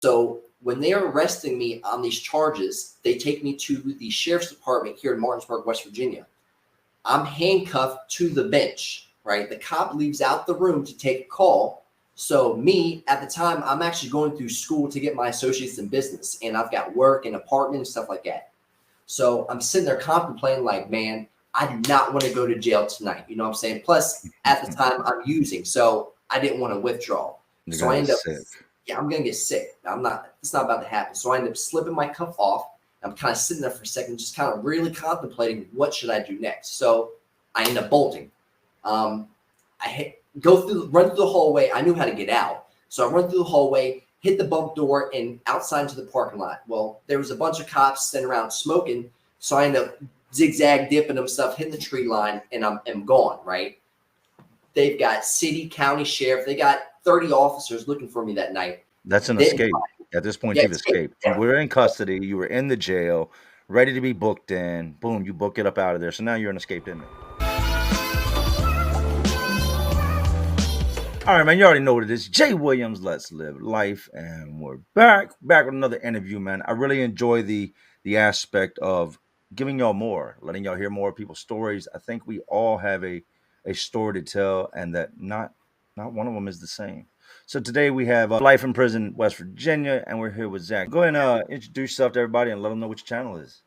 So when they are arresting me on these charges, they take me to the sheriff's department here in Martinsburg, West Virginia. I'm handcuffed to the bench, right? The cop leaves out the room to take a call. So me, at the time, I'm actually going through school to get my associates in business, and I've got work and apartment and stuff like that. So I'm sitting there contemplating like, man, I do not want to go to jail tonight. You know what I'm saying? Plus, at the time, I'm using, so I didn't want to withdraw. You're So gonna I get end up, sick. yeah, I'm gonna get sick. It's not about to happen. So I end up slipping my cuff off. I'm kind of sitting there for a second, just kind of really contemplating what should I do next. So I end up bolting. Run through the hallway. I knew how to get out, so I run through the hallway, hit the bunk door, and outside into the parking lot. Well, there was a bunch of cops sitting around smoking, so I end up zigzag dipping them stuff, hitting the tree line, and I'm gone. Right? They've got city, county sheriff. They got 30 officers looking for me that night. That's an escape. At this point, Yeah, you've escaped. You were in custody. You were in the jail, ready to be booked in. Boom, you book it up out of there. So now you're an escaped inmate. All right, man, you already know what it is. Jay Williams, Let's Live Life. And we're back with another interview, man. I really enjoy the aspect of giving y'all more, letting y'all hear more people's stories. I think we all have a story to tell, and that not one of them is the same. So today we have Life in Prison, West Virginia, and we're here with Zach. Go ahead and introduce yourself to everybody and let them know what your channel is.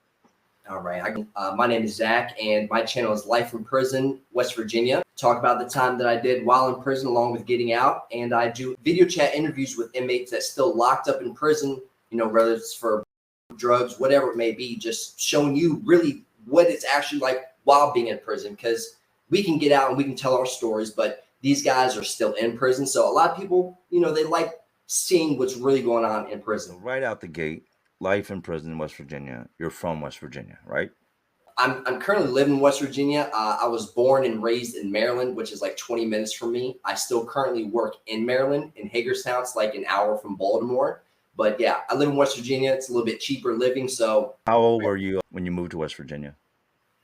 All right. My name is Zach, and my channel is Life in Prison, West Virginia. Talk about the time that I did while in prison, along with getting out. And I do video chat interviews with inmates that's still locked up in prison, you know, whether it's for drugs, whatever it may be, just showing you really what it's actually like while being in prison. Because we can get out and we can tell our stories, but these guys are still in prison. So a lot of people, you know, they like seeing what's really going on in prison. Right out the gate, Life in Prison in West Virginia. You're from West Virginia, right? I'm currently living in West Virginia. I was born and raised in Maryland, which is like 20 minutes from me. I still currently work in Maryland, in Hagerstown. It's like an hour from Baltimore. But yeah, I live in West Virginia. It's a little bit cheaper living. So how old were you when you moved to West Virginia?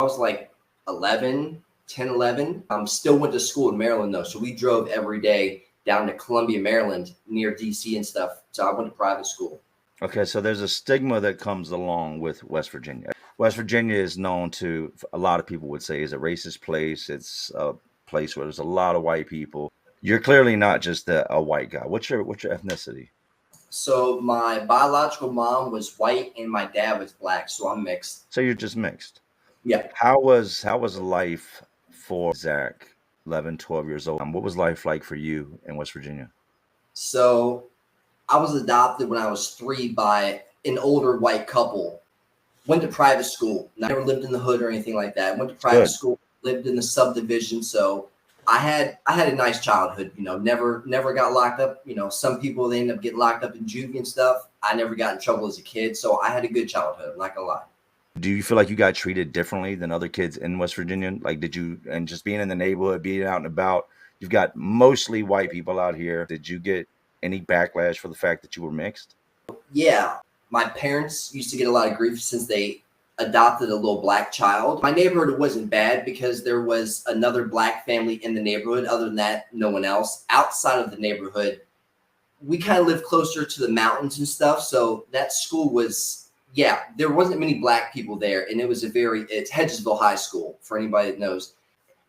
I was like 11. Still went to school in Maryland, though. So we drove every day down to Columbia, Maryland, near DC and stuff. So I went to private school. Okay, so there's a stigma that comes along with West Virginia. West Virginia is known to, a lot of people would say, is a racist place. It's a place where there's a lot of white people. You're clearly not just a white guy. What's your ethnicity? So my biological mom was white and my dad was black, so I'm mixed. So you're just mixed. Yeah. How was life for Zach, 11, 12 years old? What was life like for you in West Virginia? So I was adopted when I was 3 by an older white couple. Went to private school. Never lived in the hood or anything like that. Went to private school, lived in the subdivision. So I had a nice childhood, you know, never got locked up. You know, some people, they end up getting locked up in juvie and stuff. I never got in trouble as a kid. So I had a good childhood, I'm not gonna lie. Do you feel like you got treated differently than other kids in West Virginia? Like, and just being in the neighborhood, being out and about, you've got mostly white people out here. Did you get any backlash for the fact that you were mixed? Yeah. My parents used to get a lot of grief since they adopted a little black child. My neighborhood wasn't bad because there was another black family in the neighborhood. Other than that, no one else. Outside of the neighborhood, we kind of lived closer to the mountains and stuff. So that school was, yeah, there wasn't many black people there. And it's Hedgesville High School, for anybody that knows.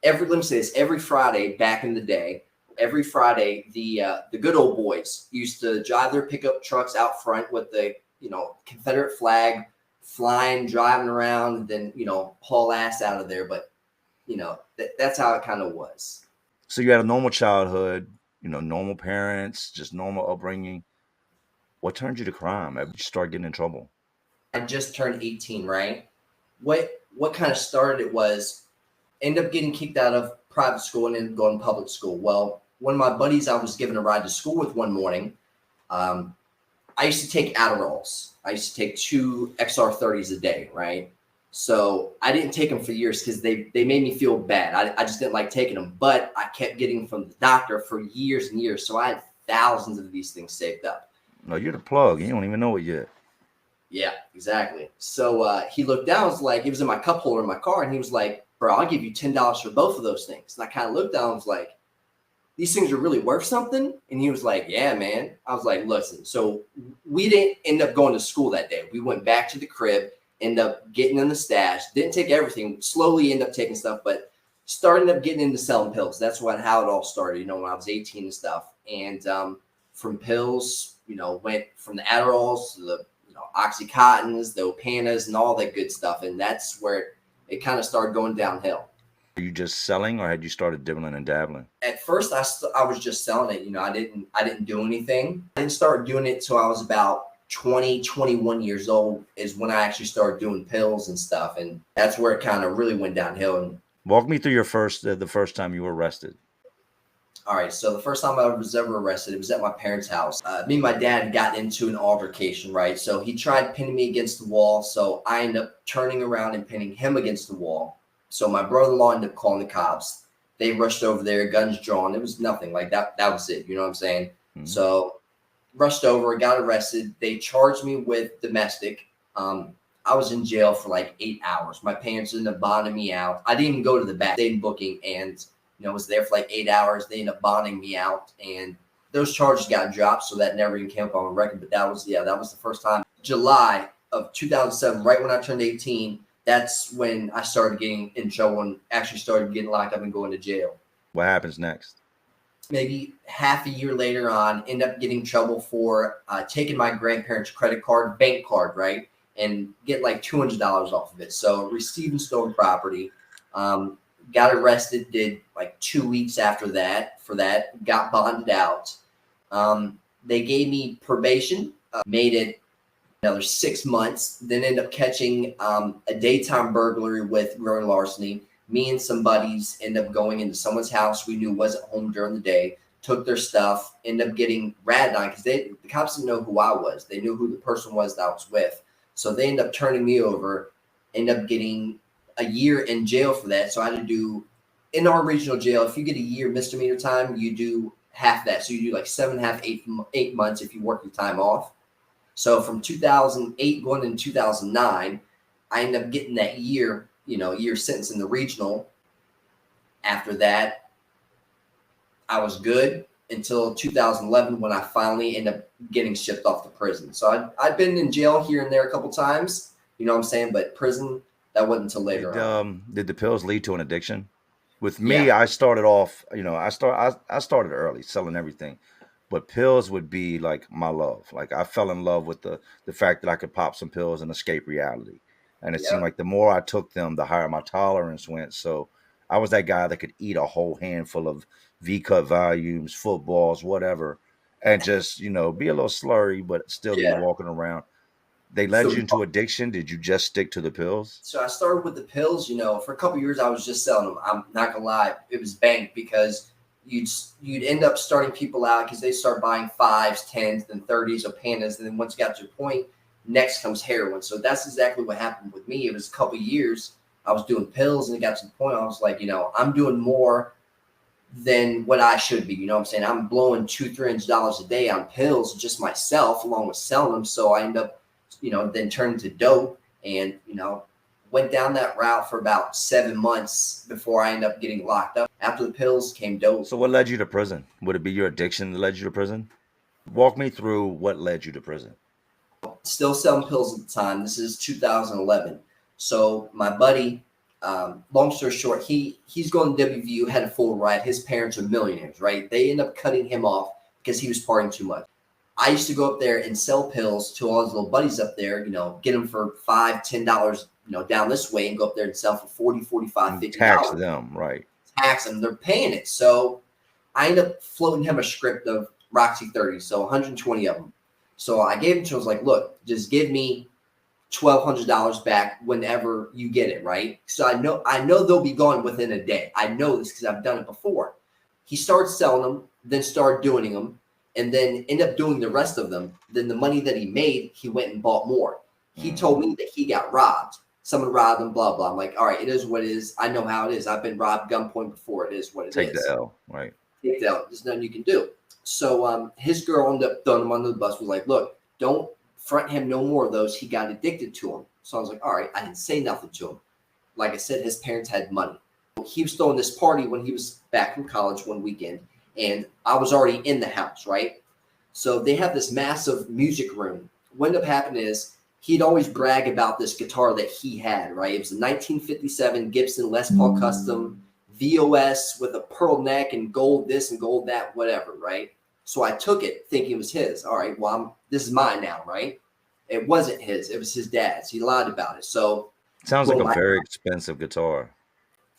Let me say this, every Friday back in the day, every Friday, the good old boys used to drive their pickup trucks out front with the, you know, Confederate flag flying, driving around, and then, you know, haul ass out of there. But, you know, that's how it kind of was. So you had a normal childhood, you know, normal parents, just normal upbringing. What turned you to crime? Did you start getting in trouble? I just turned 18, right? What kind of started it was end up getting kicked out of private school and then going to public school. Well, one of my buddies I was given a ride to school with one morning, I used to take Adderalls. I used to take 2 XR30s a day, right? So I didn't take them for years because they made me feel bad. I just didn't like taking them, but I kept getting them from the doctor for years and years. So I had thousands of these things saved up. No, you're the plug. You don't even know it yet. Yeah, exactly. So he looked down, was like, it was in my cup holder in my car, and he was like, bro, I'll give you $10 for both of those things. And I kind of looked down and was like, these things are really worth something? And he was like, yeah, man. I was like, listen. So we didn't end up going to school that day. We went back to the crib, end up getting in the stash, didn't take everything, slowly end up taking stuff, but started up getting into selling pills. That's how it all started, you know, when I was 18 and stuff. And from pills, you know, went from the Adderalls to the, you know, Oxycontins, the Opanas, and all that good stuff. And that's where it kind of started going downhill. Are you just selling, or had you started dibbling and dabbling? At first, I was just selling it. You know, I didn't do anything. I didn't start doing it till I was about 20, 21 years old is when I actually started doing pills and stuff. And that's where it kind of really went downhill. And Walk me through your the first time you were arrested. all right, so the first time I was ever arrested, it was at my parents' house. Me and my dad got into an altercation, right? So he tried pinning me against the wall, so I ended up turning around and pinning him against the wall. So my brother-in-law ended up calling the cops. They rushed over there, guns drawn. It was nothing like that. That was it. You know what I'm saying? Mhm. So rushed over, got arrested. They charged me with domestic. I was in jail for like 8 hours. My parents ended up bonding me out. I didn't even go to the back. They stayed in booking, and you know, was there for like 8 hours. They ended up bonding me out, and those charges got dropped, so that never even came up on the record. But that was the first time. July of 2007, right when I turned 18, that's when I started getting in trouble and actually started getting locked up and going to jail. What happens next? Maybe half a year later on, end up getting in trouble for taking my grandparents' credit card, bank card, right, and get like $200 off of it. So receiving stolen property. Got arrested, did like 2 weeks after that for that, got bonded out. They gave me probation, made it another 6 months, then ended up catching a daytime burglary with grand larceny. Me and some buddies end up going into someone's house we knew wasn't home during the day, took their stuff, ended up getting ratted on because the cops didn't know who I was. They knew who the person was that I was with. So they ended up turning me over, ended up getting a year in jail for that. So I had to do, in our regional jail, if you get a year misdemeanor time, you do half that. So you do like 7.5, 8 months if you work your time off. So from 2008 going into 2009, I ended up getting that year, you know, year sentence in the regional. After that, I was good until 2011 when I finally ended up getting shipped off to prison. So I'd been in jail here and there a couple times, you know what I'm saying? But prison, that wasn't until later on. Did the pills lead to an addiction? With me, Yeah. I started off, you know, I started early selling everything, but pills would be like my love. Like I fell in love with the fact that I could pop some pills and escape reality. And it seemed Yep. like the more I took them, the higher my tolerance went. So I was that guy that could eat a whole handful of V-cut volumes, footballs, whatever, and just, you know, be a little slurry, but still be Yeah. walking around. They led So you into addiction. Did you just stick to the pills? So I started with the pills, you know, for a couple years I was just selling them. I'm not gonna lie, it was bank because you'd end up starting people out because they start buying fives, tens, then 30s or pandas, and then once you got to a point, next comes heroin. So that's exactly what happened with me. It was a couple years I was doing pills, and it got to the point I was like, you know, I'm doing more than what I should be. You know what I'm saying? I'm blowing $200-300 a day on pills just myself, along with selling them. So I end up, you know, then turning to dope, and you know, went down that route for about 7 months before I ended up getting locked up. After the pills came dope. So what led you to prison? Would it be your addiction that led you to prison? Walk me through what led you to prison. Still selling pills at the time. This is 2011. So my buddy, long story short, he's going to WVU, had a full ride. His parents are millionaires, right? They end up cutting him off because he was partying too much. I used to go up there and sell pills to all his little buddies up there, you know, get them for $5-10, you know, down this way, and go up there and sell for 40, 45, And tax $50. them, right? Tax them, they're paying it. So I ended up floating him a script of Roxy 30, so 120 of them. So I gave him to him, I was like, look, just give me $1,200 back whenever you get it, right? So I know they'll be gone within a day. I know this because I've done it before. He started selling them, then started doing them, and then ended up doing the rest of them. Then the money that he made, he went and bought more. He told me that he got robbed. Someone robbed him, blah, blah. I'm like, all right, it is what it is. I know how it is. I've been robbed gunpoint before. It is what it is. Take the L, right? Take the L. There's nothing you can do. So his girl ended up throwing him under the bus, was like, look, don't front him no more of those. He got addicted to them. So I was like, all right, I didn't say nothing to him. Like I said, his parents had money. He was throwing this party when he was back from college one weekend. and I was already in the house, right? So they have this massive music room. What ended up happening is he'd always brag about this guitar that he had, right? It was a 1957 Gibson Les Paul Custom VOS with a pearl neck and gold this and gold that, whatever, right? So I took it thinking it was his. All right, well, this is mine now, right? It wasn't his. It was his dad's. He lied about it. So, Sounds like boom, a very expensive guitar.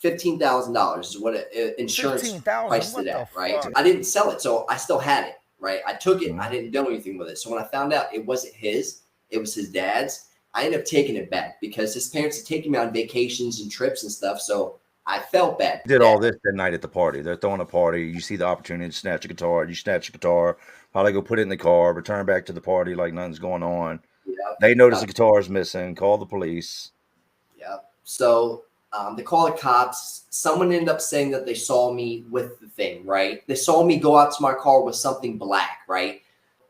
$15,000 is what insurance 15,000. priced it What the at, right? fuck? I didn't sell it, so I still had it, right? I took it. I Mhm. didn't do anything with it. So when I found out it wasn't his, it was his dad's, I ended up taking it back because his parents had taken me on vacations and trips and stuff. So I felt bad. Did all this that night at the party. They're throwing a party. You see the opportunity to snatch a guitar. You snatch a guitar, probably go put it in the car, return back to the party like nothing's going on. Yep. They notice the guitar is missing, call the police. Yep. So they call the cops. Someone ended up saying that they saw me with the thing, right? They saw me go out to my car with something black, right?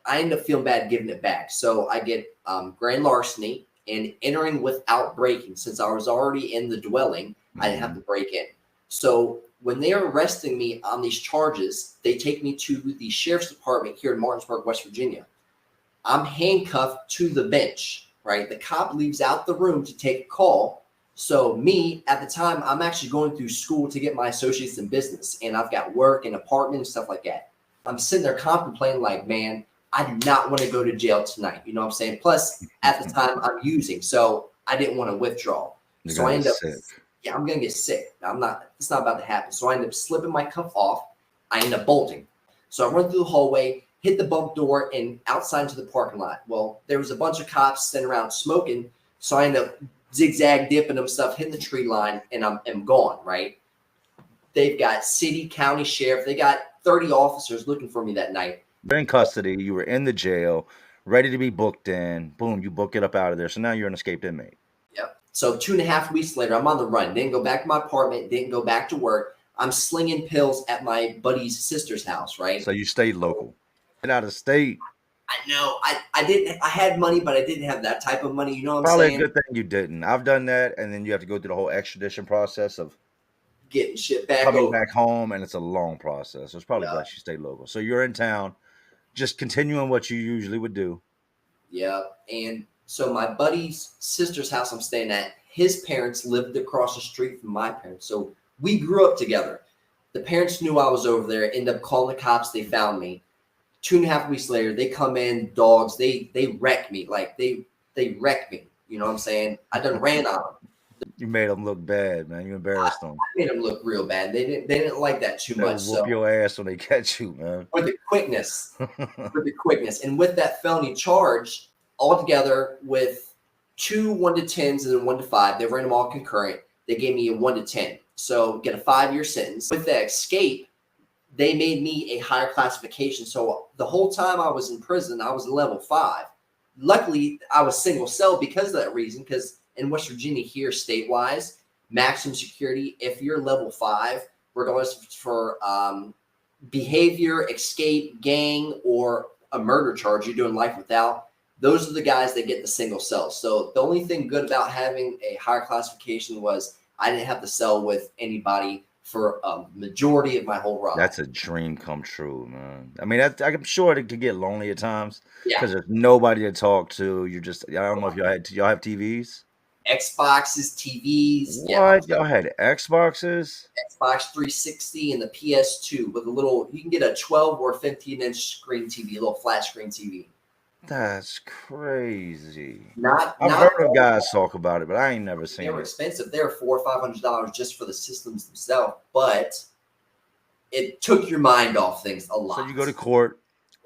I end up feeling bad giving it back. So I get grand larceny and entering without breaking. Since I was already in the dwelling, I didn't have to break in. So when they are arresting me on these charges, they take me to the sheriff's department here in Martinsburg, West Virginia. I'm handcuffed to the bench, right? The cop leaves out the room to take a call. So me, at the time, I'm actually going through school to get my associates in business, and I've got work and apartment and stuff like that. I'm sitting there contemplating like, man, I do not want to go to jail tonight. You know what I'm saying? Plus, at the time, I'm using, so I didn't want to withdraw. You're So I gonna end get up, sick. yeah, I'm gonna get sick. It's not about to happen. So I end up slipping my cuff off. I end up bolting. So I run through the hallway, hit the bump door, and outside into the parking lot. Well, there was a bunch of cops sitting around smoking, so I end up zigzag dipping them stuff, hitting the tree line, and I'm gone, right? They've got city, county sheriff. They got 30 officers looking for me that night. You're in custody. You were in the jail, ready to be booked in. Boom, you book it up out of there. So now you're an escaped inmate. Yep. So 2.5 weeks later, I'm on the run. Didn't go back to my apartment. Didn't go back to work. I'm slinging pills at my buddy's sister's house, right? So you stayed local. Get out of state. I know. I didn't. I had money, but I didn't have that type of money. You know what I'm Probably a saying? good thing you didn't. I've done that, and then you have to go through the whole extradition process of Getting shit back coming over. back home, and it's a long process. So it's probably Yeah. best you stay local. So you're in town, just continuing what you usually would do. Yeah. And so my buddy's sister's house I'm staying at, his parents lived across the street from my parents. So we grew up together. The parents knew I was over there, ended up calling the cops. They found me. 2.5 weeks later, they come in, dogs, they wreck me. Like they wreck me. You know what I'm saying? I done ran on them. You made them look bad, man. You embarrassed them. I made them look real bad. They didn't like that too They'll much. whoop So your ass when they catch you, man. with the quickness, and with that felony charge, altogether with 2 1-to-10s and then 1-to-5, they ran them all concurrent. They gave me a 1-to-10, so get a 5-year sentence. With that escape, they made me a higher classification. So the whole time I was in prison, I was level 5. Luckily, I was single cell because of that reason. Because in West Virginia, here state-wise, maximum security, if you're level 5, regardless if it's for behavior, escape, gang, or a murder charge, you're doing life without, those are the guys that get the single cell. So the only thing good about having a higher classification was I didn't have to cell with anybody for a majority of my whole ride. That's a dream come true, man. I mean, I'm sure it could get lonely at times Yeah. because there's nobody to talk to. You're just, I don't know if y'all have TVs. Xboxes, TVs. What? Y'all had Xboxes? Xbox 360 and the PS2 with a little, you can get a 12 or 15-inch screen TV, a little flat screen TV. That's crazy. I've I've heard of guys talk about it, but I ain't never They seen were it. expensive. They were $400 or $500 just for the systems themselves, but it took your mind off things a lot. So you go to court,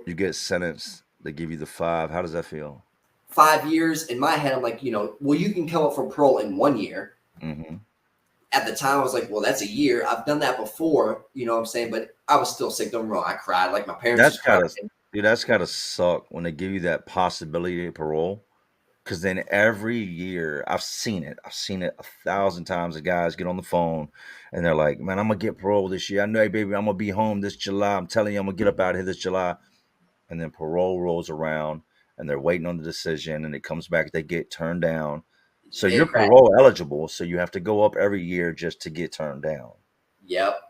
you get sentenced. They give you the 5. How does that feel? 5 years in my head, I'm like, well, you can come up for parole in 1 year. Mm-hmm. At the time, I was like, well, that's a year. I've done that before, you know what I'm saying? But I was still sick. Don't get me wrong. I cried like my parents. That's gotta suck when they give you that possibility of parole. Because then every year, I've seen it 1,000 times. The guys get on the phone and they're like, man, I'm gonna get parole this year. I know, baby, I'm gonna be home this July. I'm telling you, I'm gonna get up out of here this July. And then parole rolls around and they're waiting on the decision and it comes back, they get turned down. So you're parole eligible, so you have to go up every year just to get turned down. Yep.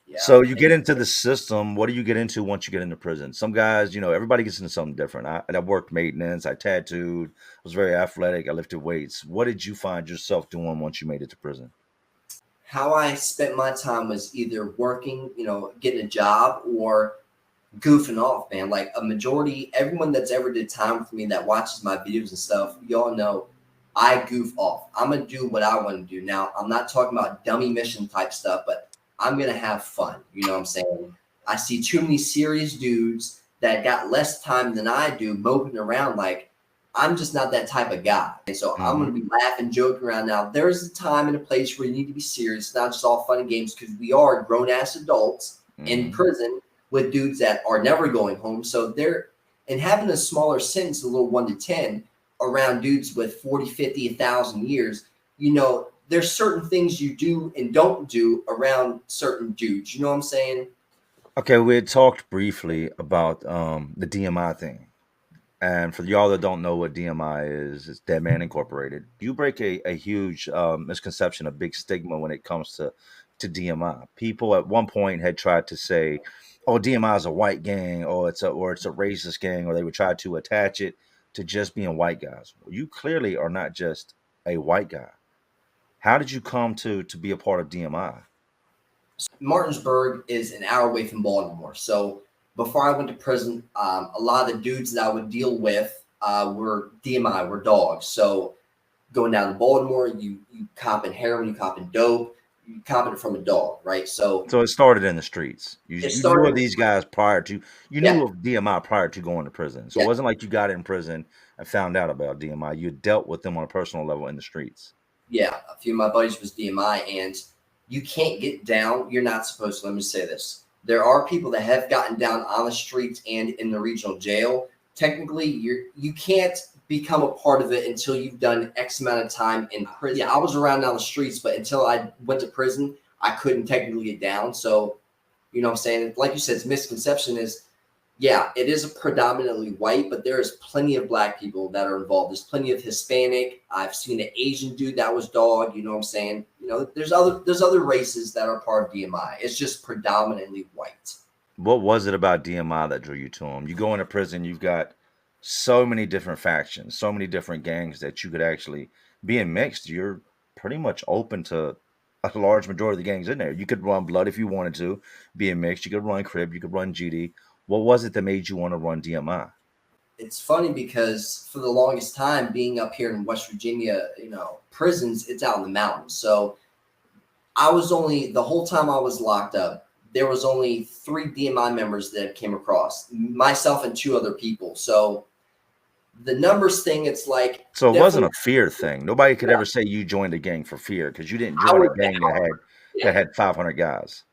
Yeah. So you get into the system. What do you get into once you get into prison? Some guys, everybody gets into something different. I worked maintenance. I tattooed. I was very athletic. I lifted weights. What did you find yourself doing once you made it to prison? How I spent my time was either working, getting a job, or goofing off, man. Like a majority, everyone that's ever did time with me that watches my videos and stuff, y'all know I goof off. I'm gonna do what I want to do. Now, I'm not talking about dummy mission type stuff, but I'm gonna have fun. You know what I'm saying? I see too many serious dudes that got less time than I do moping around. Like, I'm just not that type of guy. And so I'm Hmm. gonna be laughing, joking around. Now, there's a time and a place where you need to be serious, it's not just all fun and games, because we are grown ass adults in Hmm. prison with dudes that are never going home. So they're, and having a smaller sentence, a little 1 to 10, around dudes with 40, 50, 1,000 years, there's certain things you do and don't do around certain dudes. You know what I'm saying? Okay, we had talked briefly about the DMI thing. And for y'all that don't know what DMI is, it's Dead Man Incorporated. You break a huge misconception, a big stigma when it comes to DMI. People at one point had tried to say, "Oh, DMI is a white gang, or it's a racist gang," or they would try to attach it to just being white guys. Well, you clearly are not just a white guy. How did you come to be a part of DMI? Martinsburg is an hour away from Baltimore. So before I went to prison, a lot of the dudes that I would deal with were DMI, were dogs. So going down to Baltimore, you copping heroin, you copping dope, you copping it from a dog, right? So So it started in the streets. You it you knew started of in the these street. guys prior to you Yeah, knew of DMI prior to going to prison. So it yeah, wasn't like you got in prison and found out about DMI. You dealt with them on a personal level in the streets. yeah. A few of my buddies was DMI, and you can't get down. You're not supposed to. Let me say this: there are people that have gotten down on the streets and in the regional jail. Technically, you can't become a part of it until you've done X amount of time in prison. Yeah, I was around down the streets, but until I went to prison, I couldn't technically get down. So you know what I'm saying? Like you said, it's misconception is, yeah, it is predominantly white, but there is plenty of black people that are involved. There's plenty of Hispanic. I've seen an Asian dude that was dog. You know what I'm saying? There's other races that are part of DMI. It's just predominantly white. What was it about DMI that drew you to them? You go into prison, you've got so many different factions, so many different gangs that you could actually being mixed. You're pretty much open to a large majority of the gangs in there. You could run Blood if you wanted to, being mixed. You could run Crib, you could run GD. What was it that made you want to run DMI? It's funny because for the longest time, being up here in West Virginia, prisons, it's out in the mountains. So I was only the whole time I was locked up, there was only three DMI members that came across, myself and two other people. So the numbers thing, it's like So it wasn't definitely, a fear thing. Nobody could yeah, ever say you joined a gang for fear because you didn't I join a was the gang that had yeah, that had 500 guys.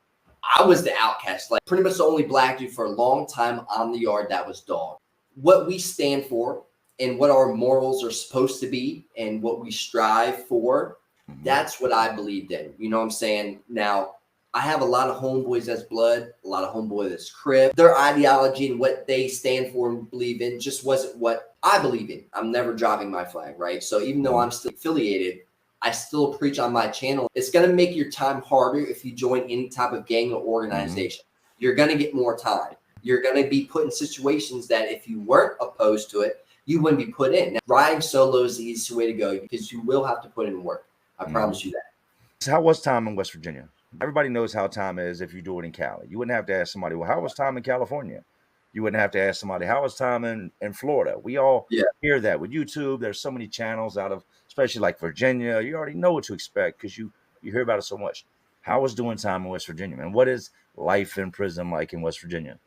I was the outcast, like pretty much the only black dude for a long time on the yard that was dog. What we stand for and what our morals are supposed to be and what we strive for, Hmm. that's what I believed in. You know what I'm saying? Now, I have a lot of homeboys that's blood, a lot of homeboys that's crib. Their ideology and what they stand for and believe in just wasn't what I believe in. I'm never dropping my flag, right? So even though Hmm. I'm still affiliated, I still preach on my channel. It's going to make your time harder if you join any type of gang or Hmm. organization. You're going to get more time. You're going to be put in situations that if you weren't opposed to it, you wouldn't be put in. Now, riding solo is the easiest way to go because you will have to put in work. I Hmm. promise you that. So how was time in West Virginia? Everybody knows how time is if you do it in Cali. You wouldn't have to ask somebody, well, how was time in California? You wouldn't have to ask somebody, how was time in Florida? We all Yeah. hear that with YouTube. There's so many channels out of, especially like Virginia. You already know what to expect because you hear about it so much. How was doing time in West Virginia, man? What is life in prison like in West Virginia?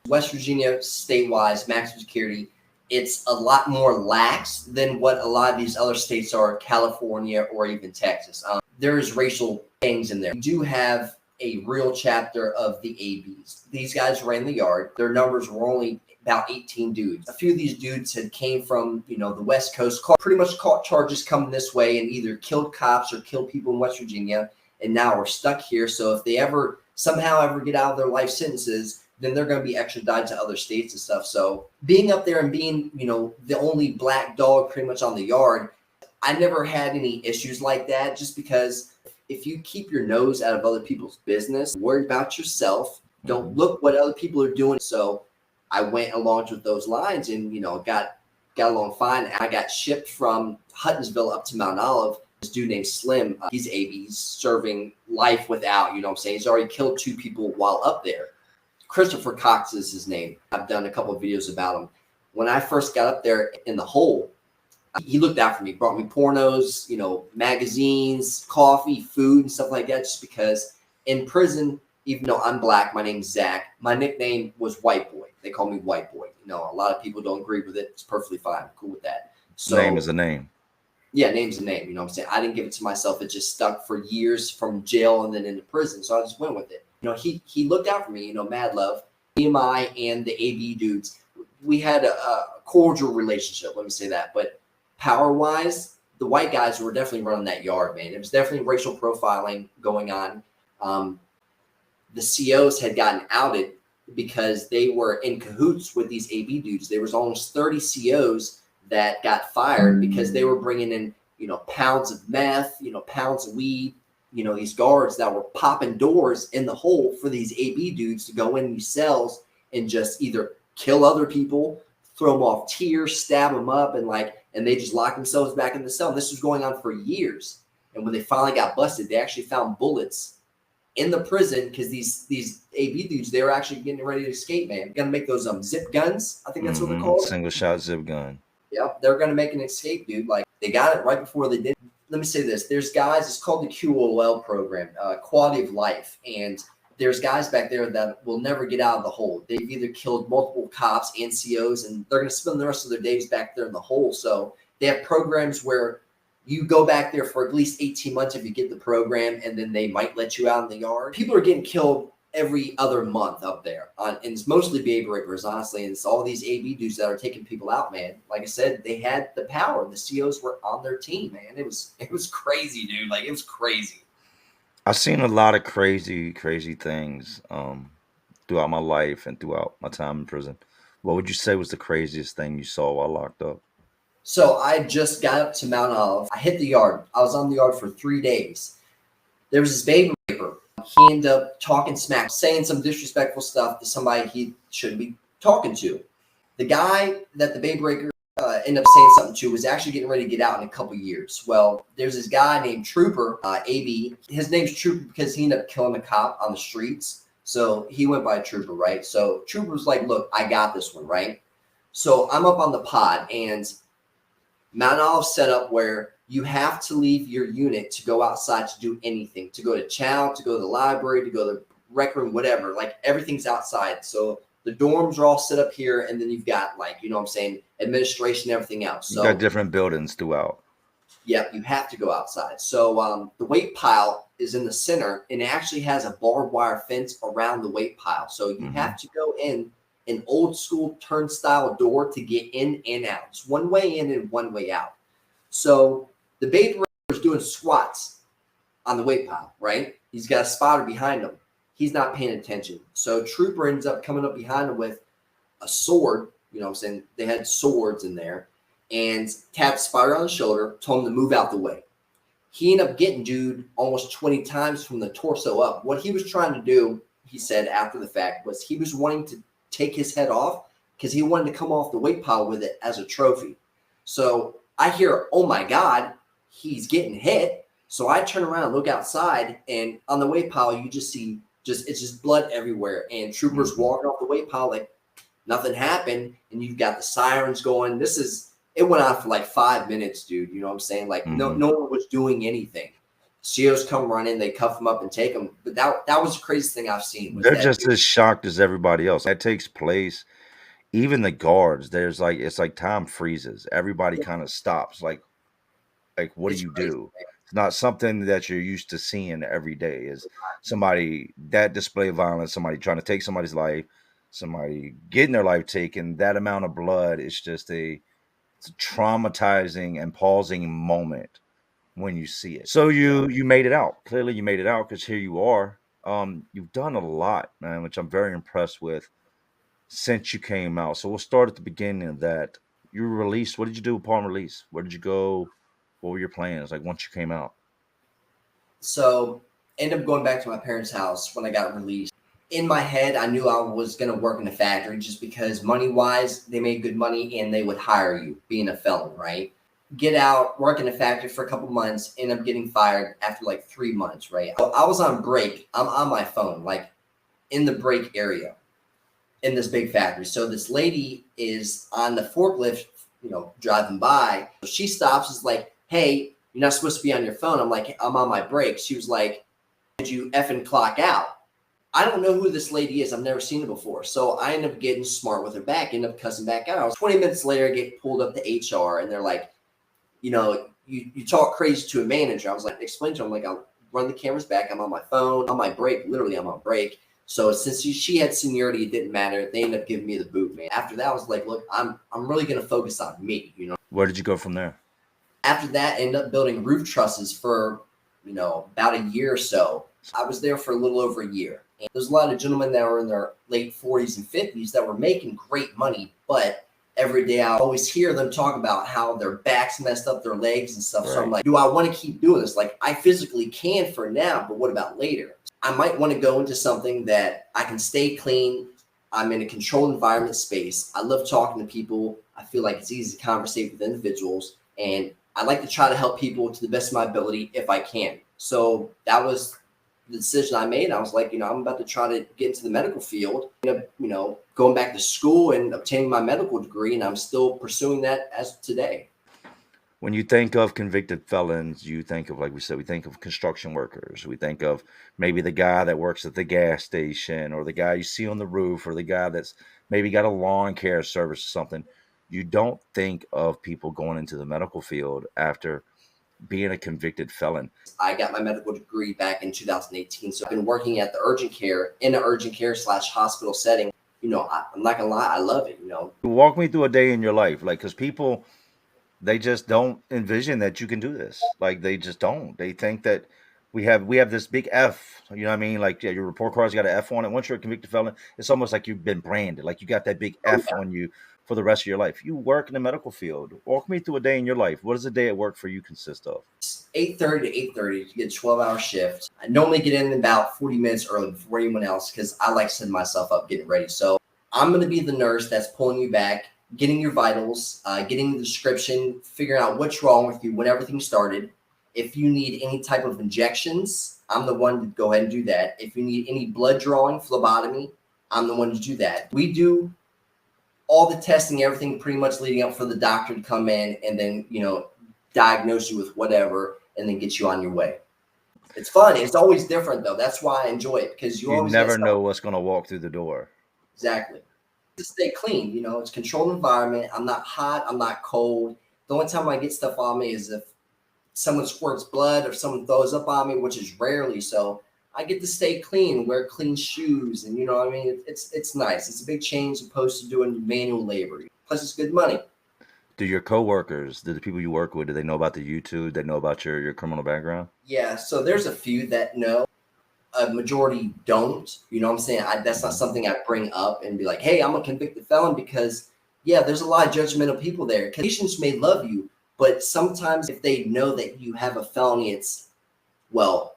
West Virginia, state-wise, maximum security, it's a lot more lax than what a lot of these other states are, California or even Texas. There's racial things in there. We do have a real chapter of the ABs. These guys ran the yard. Their numbers were only about 18 dudes. A few of these dudes had came from, the West Coast, pretty much caught charges coming this way and either killed cops or killed people in West Virginia, and now we're stuck here. So if they ever somehow ever get out of their life sentences, then they're going to be extradited to other states and stuff. So being up there and being, the only black dog pretty much on the yard, I never had any issues like that just because if you keep your nose out of other people's business, worry about yourself, don't Mhm. look what other people are doing. So I went along with those lines and, got along fine. I got shipped from Huttonsville up to Mount Olive. This dude named Slim, he's AB, he's serving life without, he's already killed 2 people while up there. Christopher Cox is his name. I've done a couple of videos about him. When I first got up there in the hole, he looked out for me, brought me pornos, magazines, coffee, food, and stuff like that, just because in prison, even though I'm black, my name's Zach, my nickname was White Boy. They call me White Boy. A lot of people don't agree with it. It's perfectly fine. I'm cool with that. Name is So, a name. yeah, name's a name. You know what I'm saying? I didn't give it to myself. It just stuck for years from jail and then into prison. So I just went with it. He looked out for me, mad love. EMI and the AB dudes, we had a cordial relationship. Let me say that. But power wise, the white guys were definitely running that yard, man. It was definitely racial profiling going on. Um, the COs had gotten outed because they were in cahoots with these AB dudes. There was almost 30 COs that got fired because they were bringing in, pounds of meth, pounds of weed, these guards that were popping doors in the hole for these AB dudes to go in these cells and just either kill other people, throw them off tiers, stab them up, and they just lock themselves back in the cell. And this was going on for years. And when they finally got busted, they actually found bullets in the prison because these AB dudes, they were actually getting ready to escape, man. Gonna make those zip guns. I think that's what they're called. Single shot zip gun. Yep, they're gonna make an escape, dude. Like they got it right before they did. Let me say this: there's guys. It's called the QOL program, Quality of Life, and there's guys back there that will never get out of the hole. They've either killed multiple cops and COs, and they're gonna spend the rest of their days back there in the hole. So they have programs where you go back there for at least 18 months if you get the program, and then they might let you out in the yard. People are getting killed every other month up there. And it's mostly baby rapers, honestly. And it's all these AB dudes that are taking people out, man. Like I said, they had the power. The COs were on their team, man. It was crazy, dude. Like, it was crazy. I've seen a lot of crazy things throughout my life and throughout my time in prison. What would you say was the craziest thing you saw while locked up? So I just got up to Mount Olive. I hit the yard. I was on the yard for 3 days. There was this baby raper. He ended up talking smack, saying some disrespectful stuff to somebody he shouldn't be talking to. The guy that the baby raper ended up saying something to was actually getting ready to get out in a couple years. Well, there's this guy named Trooper, AB. His name's Trooper because he ended up killing a cop on the streets. So he went by Trooper, right? So Trooper was like, look, I got this one, right? So I'm up on the pod, and Mount Olive set up where you have to leave your unit to go outside to do anything, to go to chow, to go to the library, to go to the rec room, whatever. Like everything's outside. So the dorms are all set up here, and then you've got administration, everything else. You So got different buildings throughout. yeah, you have to go outside. So the weight pile is in the center, and it actually has a barbed wire fence around the weight pile. So you have to go in an old school turnstile door to get in and out. It's one way in and one way out. So the baby is doing squats on the weight pile, right? He's got a spotter behind him. He's not paying attention. So Trooper ends up coming up behind him with a sword. They had swords in there, and tapped Spider on the shoulder, told him to move out the way. He ended up getting dude almost 20 times from the torso up. What he was trying to do, he said after the fact, was he was wanting to take his head off because he wanted to come off the weight pile with it as a trophy. So I hear, oh my God, he's getting hit. So I turn around, look outside, and on the weight pile, you just see it's just blood everywhere. And Troopers walking off the weight pile like nothing happened. And you've got the sirens going. It went on for like 5 minutes, dude. You know what I'm saying? Like no one was doing anything. COs come running, they cuff them up and take them. But that was the craziest thing I've seen. They're just as shocked as everybody else. That takes place. Even the guards, it's like time freezes. Everybody kind of stops. Like what do you do? It's not something that you're used to seeing every day. Is somebody that display of violence, somebody trying to take somebody's life, somebody getting their life taken. That amount of blood is just it's a traumatizing and pausing moment when you see it. So you made it out. Clearly you made it out because here you are. You've done a lot, man, which I'm very impressed with since you came out. So we'll start at the beginning of that. You were released. What did you do upon release? Where did you go? What were your plans like once you came out? So ended up going back to my parents' house when I got released. In my head, I knew I was going to work in a factory just because money wise, they made good money and they would hire you being a felon, right? Get out, work in a factory for a couple months, end up getting fired after like 3 months, right? I was on break. I'm on my phone, like in the break area in this big factory. So this lady is on the forklift, driving by. She stops, is like, hey, you're not supposed to be on your phone. I'm like, I'm on my break. She was like, did you effing clock out? I don't know who this lady is. I've never seen her before. So I end up getting smart with her back, end up cussing back out. 20 minutes later, I get pulled up to HR and they're like, you talk crazy to a manager. I was like, explain to him, like, I'll run the cameras back. I'm on my phone, on my break. Literally, I'm on break. So since she had seniority, it didn't matter. They ended up giving me the boot, man. After that, I was like, look, I'm really going to focus on me. Where did you go from there? After that, I ended up building roof trusses for, about a year or so. I was there for a little over a year. And there's a lot of gentlemen that were in their late 40s and 50s that were making great money, but every day I always hear them talk about how their backs messed up, their legs and stuff. Right. So I'm like, do I want to keep doing this? Like, I physically can for now, but what about later? I might want to go into something that I can stay clean. I'm in a controlled environment space. I love talking to people. I feel like it's easy to conversate with individuals, and I like to try to help people to the best of my ability if I can. So that was the decision I made. I was like, I'm about to try to get into the medical field, going back to school and obtaining my medical degree, and I'm still pursuing that as today. When you think of convicted felons, you think of, like we said, we think of construction workers. We think of maybe the guy that works at the gas station, or the guy you see on the roof, or the guy that's maybe got a lawn care service or something. You don't think of people going into the medical field after being a convicted felon. I got my medical degree back in 2018. So I've been working at the urgent care, in an urgent care / hospital setting. I'm not gonna lie, I love it. Walk me through a day in your life, like, because people, they just don't envision that you can do this. Like, they just don't. They think that we have this big F. You know what I mean? Like, yeah, your report card's got an F on it. Once you're a convicted felon, it's almost like you've been branded. Like, you got that big Oh F yeah, on you for the rest of your life. You work in the medical field. Walk me through a day in your life. What does a day at work for you consist of? 8:30 to 8:30 to get a 12-hour shift. I normally get in about 40 minutes early before anyone else because I like setting myself up, getting ready. So I'm going to be the nurse that's pulling you back, getting your vitals, getting the description, figuring out what's wrong with you when everything started. If you need any type of injections, I'm the one to go ahead and do that. If you need any blood drawing, phlebotomy, I'm the one to do that. We do all the testing, everything pretty much leading up for the doctor to come in and then, diagnose you with whatever and then get you on your way. It's fun. It's always different though. That's why I enjoy it, because you You always get never know something. what's going to walk through the door. Exactly. To stay clean, it's a controlled environment. I'm not hot. I'm not cold. The only time I get stuff on me is if someone squirts blood or someone throws up on me, which is rarely. So I get to stay clean, wear clean shoes, and you know what I mean. It's nice. It's a big change opposed to doing manual labor. Plus, it's good money. Do your coworkers, do the people you work with, do they know about the YouTube? They know about your criminal background? Yeah. So there's a few that know. A majority don't. You know what I'm saying? That's not Mhm. something I bring up and be like, hey, I'm a convicted felon, because, yeah, there's a lot of judgmental people there. Patients may love you, but sometimes if they know that you have a felony, it's, well,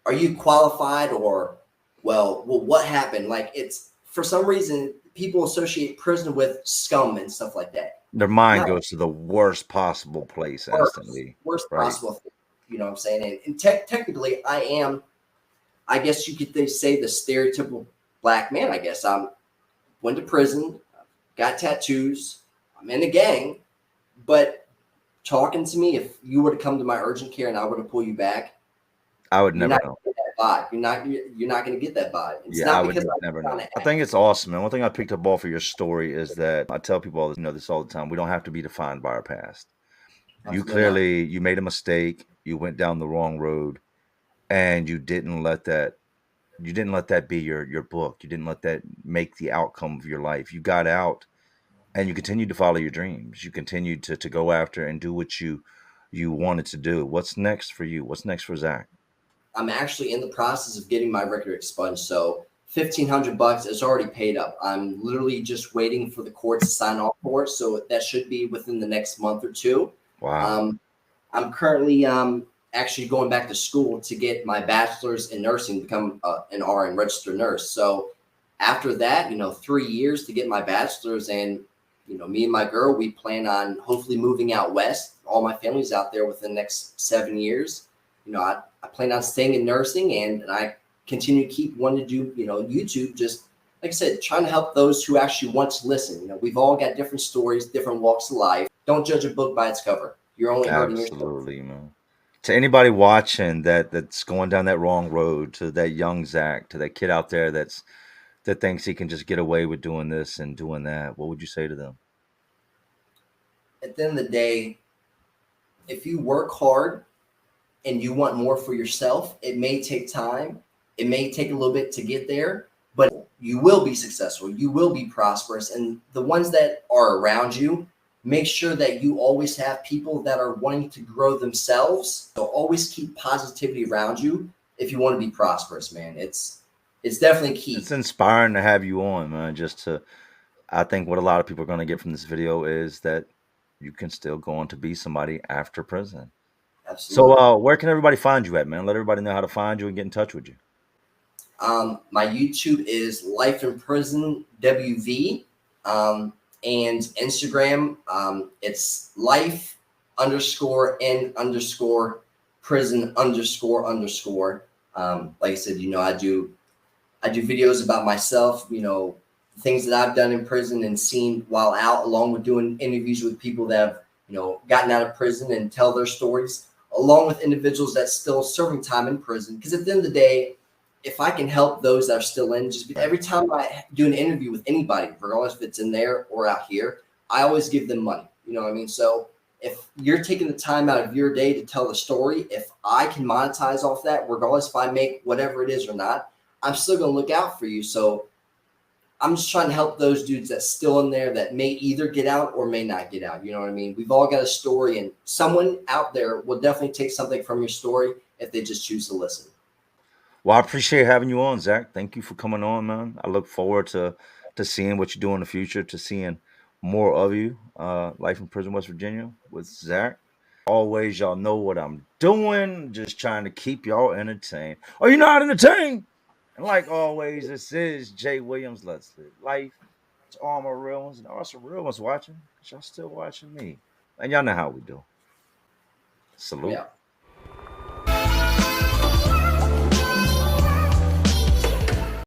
are you qualified? Or, well, what happened? Like, it's, for some reason, people associate prison with scum and stuff like that. Their mind No, goes to the worst possible place worst, instantly. worst Right. possible thing. You know what I'm saying? And technically, I guess you could say, the stereotypical black man. I guess I went to prison, got tattoos, I'm in a gang, but talking to me, if you were to come to my urgent care and I were to pull you back, I would you're never not know. gonna get that vibe. You're not going to get that vibe. It's Yeah, I not would because never I'm trying know. to I act. think it's awesome. And one thing I picked up off of your story is that I tell people all this, this all the time. We don't have to be defined by our past. You Absolutely not. clearly, you made a mistake. You went down the wrong road, and you didn't let that be your book. You didn't let that make the outcome of your life. You got out, and you continued to follow your dreams. You continued to go after and do what you wanted to do. What's next for you? What's next for Zach? I'm actually in the process of getting my record expunged. So $1,500 is already paid up. I'm literally just waiting for the court to sign off for it. So that should be within the next month or two. Wow. Um, I'm currently actually going back to school to get my bachelor's in nursing, become an RN, registered nurse. So after that, 3 years to get my bachelor's, and me and my girl, we plan on hopefully moving out west. All my family's out there within the next 7 years. I plan on staying in nursing, and I continue to keep wanting to do YouTube. Just like I said, trying to help those who actually want to listen. We've all got different stories, different walks of life. Don't judge a book by its cover. You're only hurting yourself. Absolutely, man. To anybody watching that's going down that wrong road, to that young Zach, to that kid out there that thinks he can just get away with doing this and doing that, what would you say to them? At the end of the day, if you work hard and you want more for yourself, it may take time. It may take a little bit to get there, but you will be successful. You will be prosperous. And the ones that are around you, make sure that you always have people that are wanting to grow themselves. So always keep positivity around you if you want to be prosperous, man. It's definitely It's key. inspiring to have you on, man. I think what a lot of people are going to get from this video is that you can still go on to be somebody after prison. So, Absolutely. where can everybody find you at, man? Let everybody know how to find you and get in touch with you. My YouTube is Life in Prison WV, and Instagram, it's life underscore in underscore prison underscore underscore. Like I said, I do videos about myself, things that I've done in prison and seen while out, along with doing interviews with people that have, gotten out of prison and tell their stories, along with individuals that's still serving time in prison. Because at the end of the day, if I can help those that are still in, just Right. every time I do an interview with anybody, regardless if it's in there or out here, I always give them money. You know what I mean? So if you're taking the time out of your day to tell the story, if I can monetize off that, regardless if I make whatever it is or not, I'm still going to look out for you. So I'm just trying to help those dudes that's still in there that may either get out or may not get out. You know what I mean? We've all got a story, and someone out there will definitely take something from your story if they just choose to listen. Well, I appreciate having you on, Zach. Thank you for coming on, man. I look forward to seeing what you do in the future, to seeing more of you. Life in Prison, West Virginia, with Zach. Always, y'all know what I'm doing. Just trying to keep y'all entertained. Are you not entertained? And like always, this is Jay Williams. Let's live life. To all my real ones, and also real ones watching, because y'all still watching me. And y'all know how we do. We Salute. out.